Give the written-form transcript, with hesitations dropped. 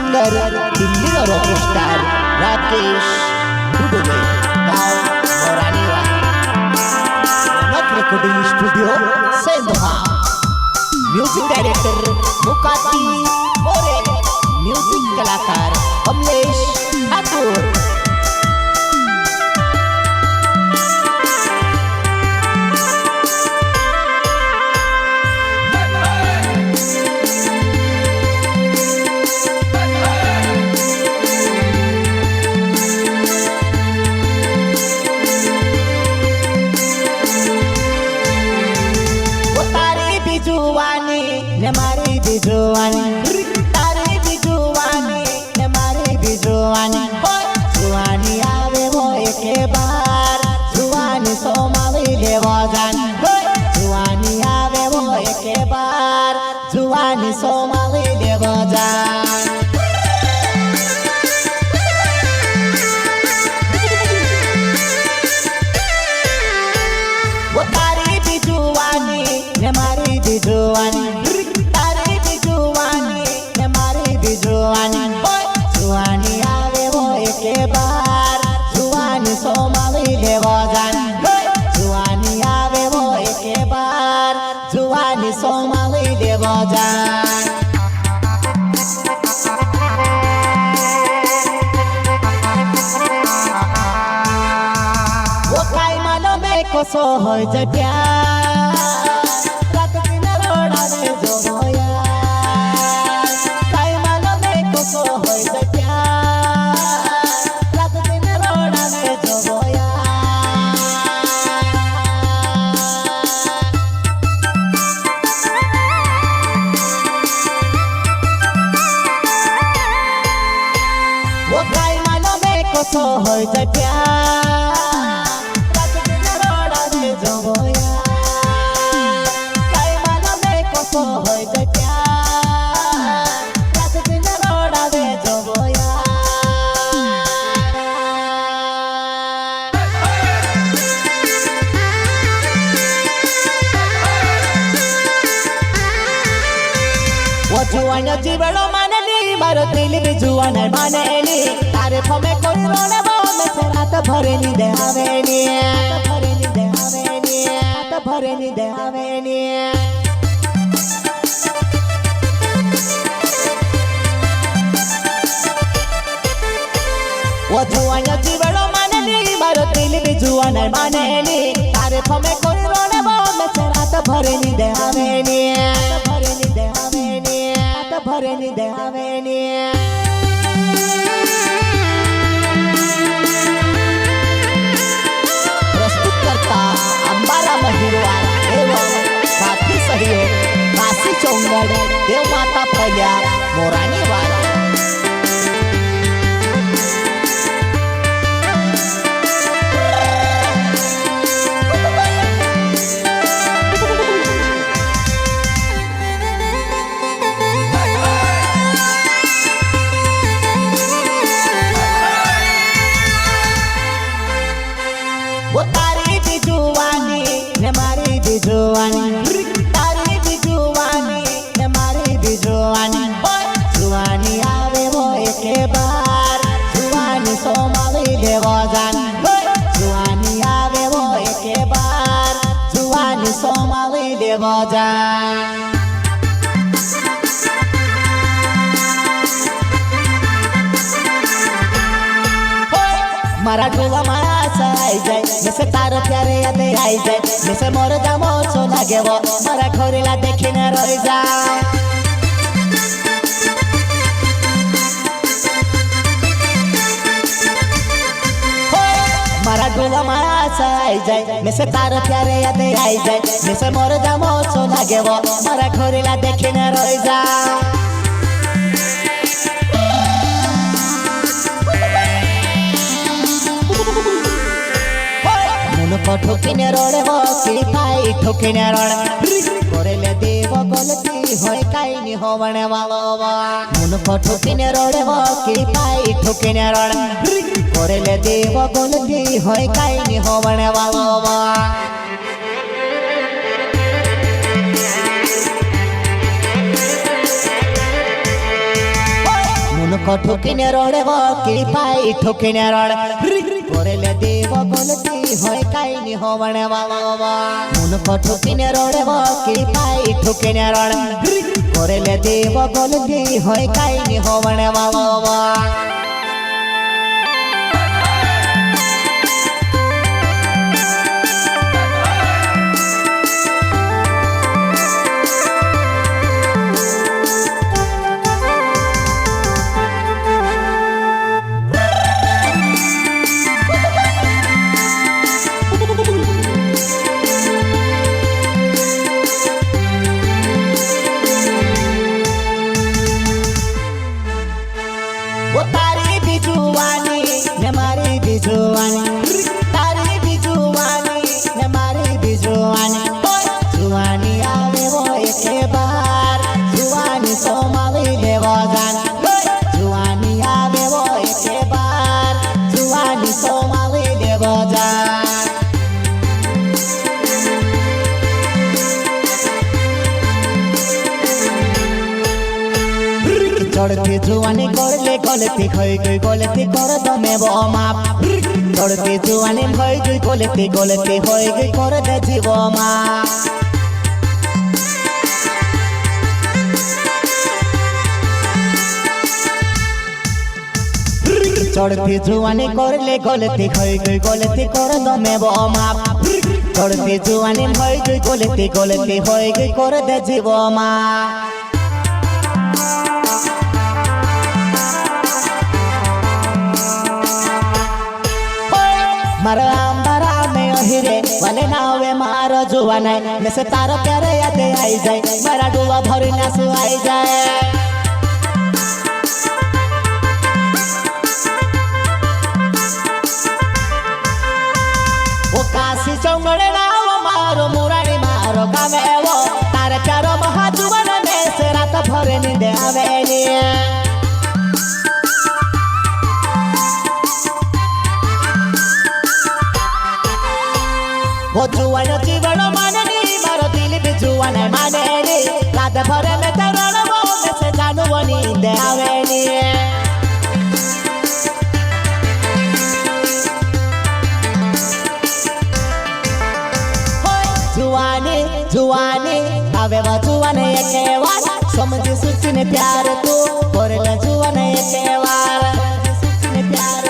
singer Delhi का Rockstar Rakesh Dubey गाँव Moraniva recording studio Sendhwa music director Mukati More music कलाकार कमलेश ठाकुर मारी बिजुआनी तारी बिजुआनी ने मारी बिजुआनी जुआनी आवे वो एक बार जुआनी सोमाली लेवा जान जुआनी आवे वो एक बार जुआनी सोमाली लेवा जान वो तारी बिजुआनी ने मारी बिजुआनी जुआनी आवे वो एक बार जुआनी सोमाली लेवा जान जुआनी आवे वो एक बार जुआनी सोमाली लेवा जान वो काई मानो में कोसो हो जाए प्यार रात दिन रोड़ा में जो होया so hoy jaye pyar rat din roda de joya kai mano me ko so hoy jaye pyar rat din roda de joya wo juana jibalo manali maro dil bi juana manali तारे फमे कोई रोने वो मैं तेरा तो भरे नहीं दे आवेनी तो भरे नहीं दे आवेनी तो भरे नहीं दे आवेनी वो जुआना जीवड़ो मानेली मारो दिल भी जुआना मानेली तारे फमे कोई रोने वो मैं तेरा तो भरे नहीं दे आवेनी तो भरे नहीं दे आवेनी तो भरे नहीं दे आवेनी अंबारा महिरवार एवं साथी सहयोग काशी चौंगड़ देव माता प्रज्ञा मोरानीवार वो तारी बिजुआनी ने मारी बिजुआनी तारी बिजुआनी ने मारी बिजुआनी जुआनी आवे वो एक बार जुआनी सोमाली लेवा जान जुआनी आवे वो एक बार जुआनी सोमाली लेवा जान मारा डोला मारा आई जाए जैसे तार प्यारे याद आई जाए जैसे मोर जामो सो लागे वो मारा खोरीला देखी न रह जाए मारा डोला मारा आई जाए जैसे तार प्यारे याद आई जाए जैसे मोर जामो सो लागे वो मारा खोरीला देखी न रह जाए ठोकिने रोड़े हो सिपाही ठोकिने रोड़े कोरेले देव गलती होय काई नि होवणे वालो मुन को ठोकिने रोड़े हो सिपाही ठोकिने रोड़े कोरेले देव गलती होय काई नि होवणे वालो মন কঠকিনে রড়ে কি পাই ঠকিনে রড় করেলে দেব গলতি হয় কাইনি হবনে বাবা মন কঠকিনে রড়ে কি পাই ঠকিনে রড় করেলে দেব গলতি হয় কাইনি হবনে বাবা वो तारी भी जुवानी ने मारी भी जुवानी तारी भी जुवानी ने मारी भी जुवानी जुवानी आवे वो एक बार जुवानी सोमावी देवो जान जुवानी आवे वो एक बार जुवानी सोमावी देवो जान चढ़ती जुआनी करले गलती खई गई गलती कर दमे माप चढ़ती जुआनी भई गई गलती गलती होई गई कर दे जीव माप चढ़ती जुआनी करले गलती खई गई गलती कर दमे माप चढ़ती जुआनी भई गई गलती गलती होई गई कर दे जीव माप मारो आंबरा में हिरे वाले नावे मारो जुआने में से तारो प्यारे याद आई जाए मेरा डुआ भरी ना सुहाई जाए वो काशी चौंगड़े नाव मारो मुरारी मारो गावे वो तारे प्यारो महा जुआने में से रात भरे नींद आवे नी वो जुआन जीवन माननी मारो दिल भी जुआन मानेनी रात भर में तरण वो में से जानू वो नींद आवेनी जुआनी जुआनी आवे वो जुआन एके वार समझी सुचने प्यार तू करले जुआन एके वार समझी सुचने प्यार